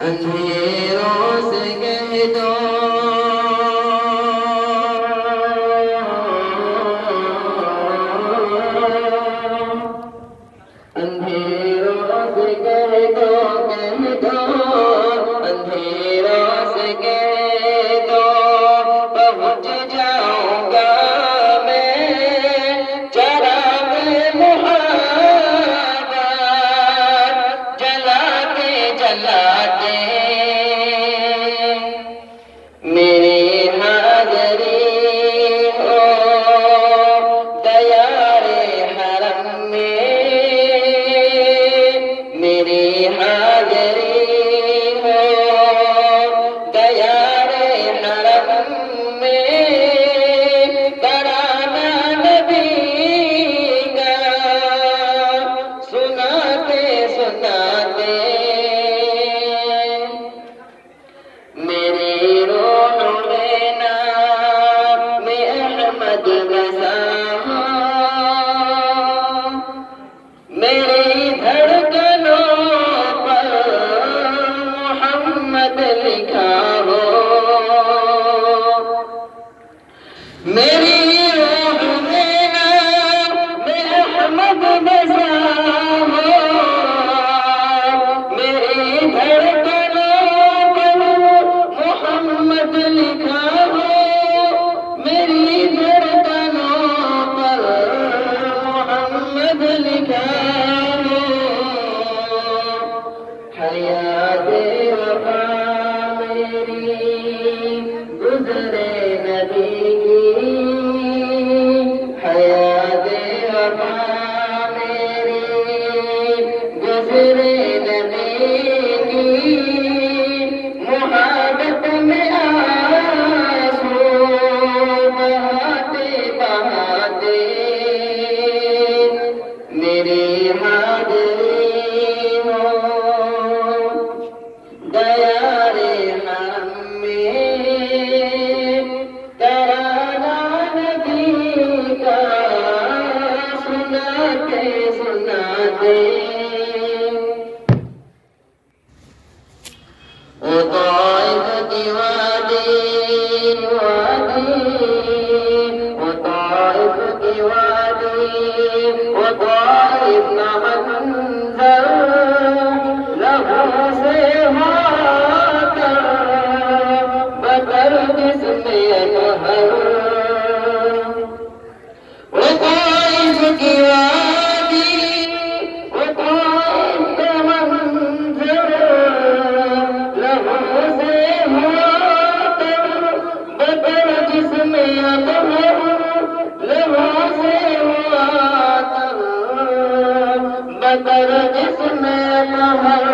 اندھیروں سے کہہ دو اندھیروں سے کہہ دو اندھیروں سے کہہ دو پہنچ جاؤں گا میں چراغ محبت جلاتے جلاتے میری حاضری ہو دیار حرم میں میری حاضری ہو دیار حرم میں ترانہ نبی کا سناتے سناتے میری رونو لینا میں احمد رضا میری دھڑکنوں پر محمد لکھا ہو میری روح لینا میں احمد رضا ہو میری دھڑکنوں پر محمد لکھا ہو میری دھڑکنوں پر محمد لکھا ہو حیات وفا میری گزرے نبی کی حیات وفا میری گزرے نبی کی محبت میں آنسو بہاتے بہاتے میری حاضری ہو دیار حرم میں ترانہ نبی کا سناتے سناتے وہ طائف کی وادی وہ طائف کی وادی وہ طائف کا منظر لہو سے ہاتھ بدر جس میں اطہر وہ طائف کی وادی وہ طائف کا منظر لہو سے ہاتھ بدر جس میں اطہر لہو سے ہاتھ بدر جس میں اطہر